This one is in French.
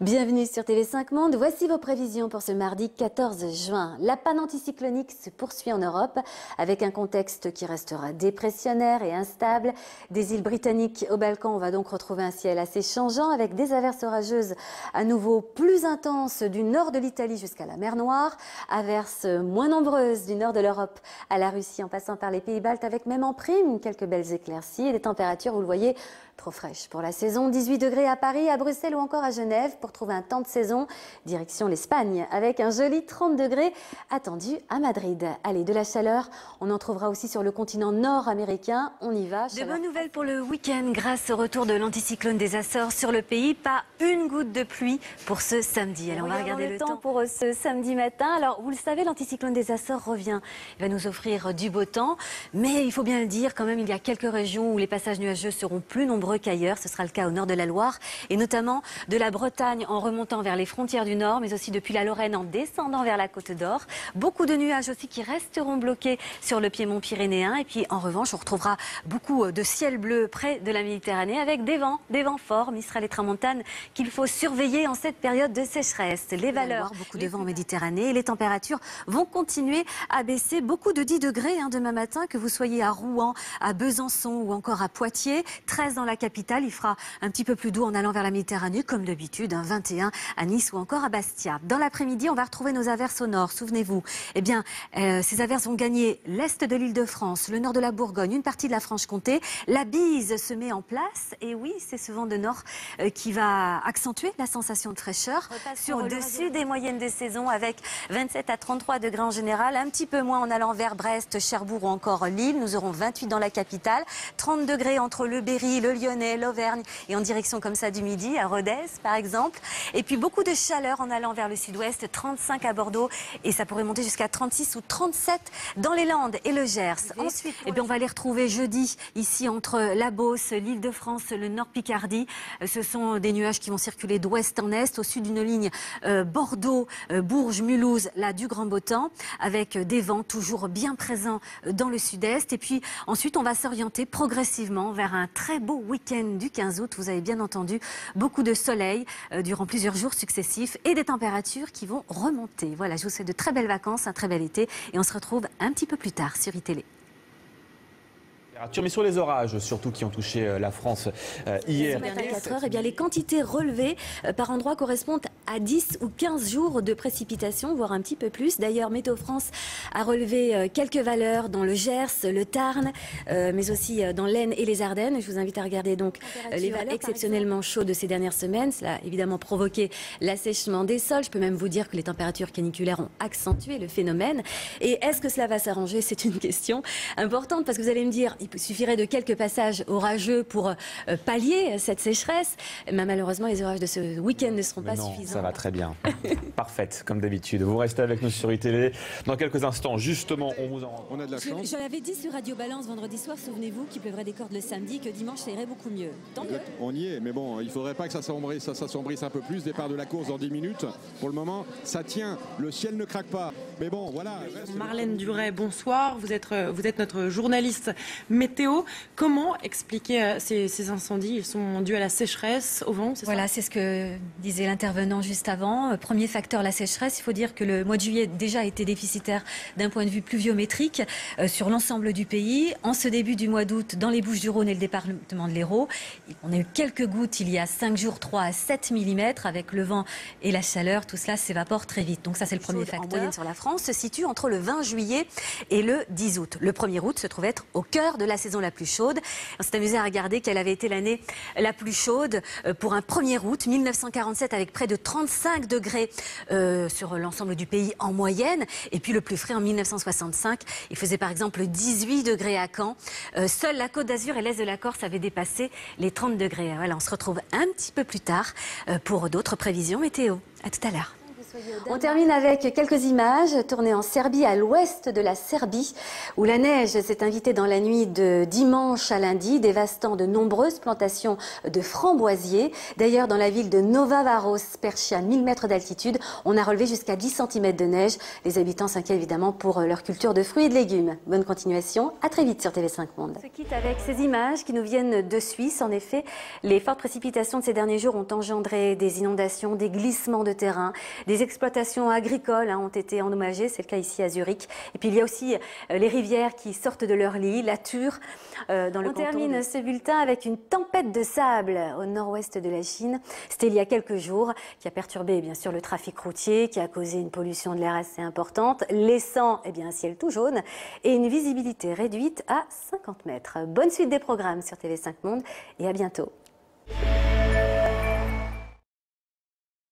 Bienvenue sur TV5 Monde, voici vos prévisions pour ce mardi 14 juin. La panne anticyclonique se poursuit en Europe avec un contexte qui restera dépressionnaire et instable. Des îles britanniques au Balkan, on va donc retrouver un ciel assez changeant avec des averses orageuses à nouveau plus intenses du nord de l'Italie jusqu'à la mer Noire. Averses moins nombreuses du nord de l'Europe à la Russie en passant par les pays baltes avec même en prime quelques belles éclaircies et des températures, vous le voyez, trop fraîches pour la saison. 18 degrés à Paris, à Bruxelles ou encore à Genève pour trouver un temps de saison. Direction l'Espagne avec un joli 30 degrés attendu à Madrid. Allez, de la chaleur, on en trouvera aussi sur le continent nord-américain. On y va. De bonnes nouvelles pour le week-end grâce au retour de l'anticyclone des Açores sur le pays. Pas une goutte de pluie pour ce samedi. Alors on va regarder le temps pour ce samedi matin. Alors vous le savez, l'anticyclone des Açores revient. Il va nous offrir du beau temps. Mais il faut bien le dire, quand même, il y a quelques régions où les passages nuageux seront plus nombreux qu'ailleurs. Ce sera le cas au nord de la Loire et notamment de la Bretagne en remontant vers les frontières du nord, mais aussi depuis la Lorraine en descendant vers la Côte d'Or. Beaucoup de nuages aussi qui resteront bloqués sur le piémont pyrénéen. Et puis en revanche, on retrouvera beaucoup de ciel bleu près de la Méditerranée avec des vents forts, Mistral et Tramontane, qu'il faut surveiller en cette période de sécheresse. Les valeurs, beaucoup de vent en Méditerranée et les températures vont continuer à baisser. Beaucoup de 10 degrés demain matin, que vous soyez à Rouen, à Besançon ou encore à Poitiers. 13 dans la capitale, il fera un petit peu plus doux en allant vers la Méditerranée comme d'habitude, 21 à Nice ou encore à Bastia. Dans l'après-midi, on va retrouver nos averses au nord, souvenez-vous. Eh bien, ces averses vont gagner l'est de l'Île-de-France, le nord de la Bourgogne, une partie de la Franche-Comté. La bise se met en place et oui, c'est ce vent de nord qui va accentuer la sensation de fraîcheur sur au-dessus des moyennes de saison avec 27 à 33 degrés en général, un petit peu moins en allant vers Brest, Cherbourg ou encore Lille. Nous aurons 28 dans la capitale, 30 degrés entre le Berry, le Lyonnais, l'Auvergne et en direction comme ça du midi à Rodez par exemple. Et puis beaucoup de chaleur en allant vers le sud-ouest, 35 à Bordeaux et ça pourrait monter jusqu'à 36 ou 37 dans les Landes et le Gers. Ensuite, on va les retrouver jeudi ici entre la Beauce, l'Île-de-France, le Nord Picardie. Ce sont des nuages qui vont circuler d'ouest en est au sud d'une ligne Bordeaux, Bourges, Mulhouse, là du grand beau temps avec des vents toujours bien présents dans le sud-est. Et puis ensuite, on va s'orienter progressivement vers un très beau week-end du 15 août. Vous avez bien entendu, beaucoup de soleil durant plusieurs jours successifs et des températures qui vont remonter. Voilà, je vous souhaite de très belles vacances, un très bel été et on se retrouve un petit peu plus tard sur iTélé. Mais sur les orages, surtout qui ont touché la France hier. À 4 heures, eh bien, les quantités relevées par endroit correspondent à 10 ou 15 jours de précipitations, voire un petit peu plus. D'ailleurs, Météo France a relevé quelques valeurs dans le Gers, le Tarn, mais aussi dans l'Aisne et les Ardennes. Je vous invite à regarder donc les valeurs exceptionnellement chaudes de ces dernières semaines. Cela a évidemment provoqué l'assèchement des sols. Je peux même vous dire que les températures caniculaires ont accentué le phénomène. Et est-ce que cela va s'arranger? C'est une question importante parce que vous allez me dire, il suffirait de quelques passages orageux pour pallier cette sécheresse. Mais malheureusement, les orages de ce week-end ne seront pas suffisants. Ça va très bien. Parfaite, comme d'habitude. Vous restez avec nous sur iTélé. Dans quelques instants, justement, on a de la chance. Je l'avais dit sur Radio Balance vendredi soir, souvenez-vous, qu'il pleuvrait des cordes le samedi, que dimanche, ça irait beaucoup mieux. Tant mieux. On y est, mais bon, il ne faudrait pas que ça s'assombrisse un peu plus. Départ de la course dans 10 minutes. Pour le moment, ça tient. Le ciel ne craque pas. Mais bon, voilà. Marlène Duret, bonsoir. Vous êtes notre journaliste météo. Comment expliquer ces incendies? Ils sont dus à la sécheresse, au vent, c'est ça? Voilà, c'est ce que disait l'intervenant juste avant. Premier facteur, la sécheresse. Il faut dire que le mois de juillet déjà été déficitaire d'un point de vue pluviométrique sur l'ensemble du pays. En ce début du mois d'août, dans les Bouches-du-Rhône et le département de l'Hérault, on a eu quelques gouttes il y a 5 jours, 3 à 7 mm. Avec le vent et la chaleur, tout cela s'évapore très vite. Donc ça, c'est le premier facteur. En moyenne sur la France se situe entre le 20 juillet et le 10 août. Le 1er août se trouve être au cœur de la saison la plus chaude. On s'est amusé à regarder quelle avait été l'année la plus chaude pour un 1er août 1947 avec près de 35 degrés sur l'ensemble du pays en moyenne. Et puis le plus frais en 1965, il faisait par exemple 18 degrés à Caen. Seule la Côte d'Azur et l'Est de la Corse avaient dépassé les 30 degrés. Voilà, on se retrouve un petit peu plus tard pour d'autres prévisions météo. À tout à l'heure. On termine avec quelques images tournées en Serbie, à l'ouest de la Serbie, où la neige s'est invitée dans la nuit de dimanche à lundi, dévastant de nombreuses plantations de framboisiers. D'ailleurs, dans la ville de Nova Varos, perchée à 1000 mètres d'altitude, on a relevé jusqu'à 10 cm de neige. Les habitants s'inquiètent évidemment pour leur culture de fruits et de légumes. Bonne continuation, à très vite sur TV5 Monde. On se quitte avec ces images qui nous viennent de Suisse. En effet, les fortes précipitations de ces derniers jours ont engendré des inondations, des glissements de terrain, des exploitations agricoles ont été endommagées, c'est le cas ici à Zurich. Et puis il y a aussi les rivières qui sortent de leur lit, la Thur dans le canton. On termine ce bulletin avec une tempête de sable au nord-ouest de la Chine. C'était il y a quelques jours, qui a perturbé bien sûr le trafic routier, qui a causé une pollution de l'air assez importante, laissant un ciel tout jaune et une visibilité réduite à 50 mètres. Bonne suite des programmes sur TV5 Monde et à bientôt.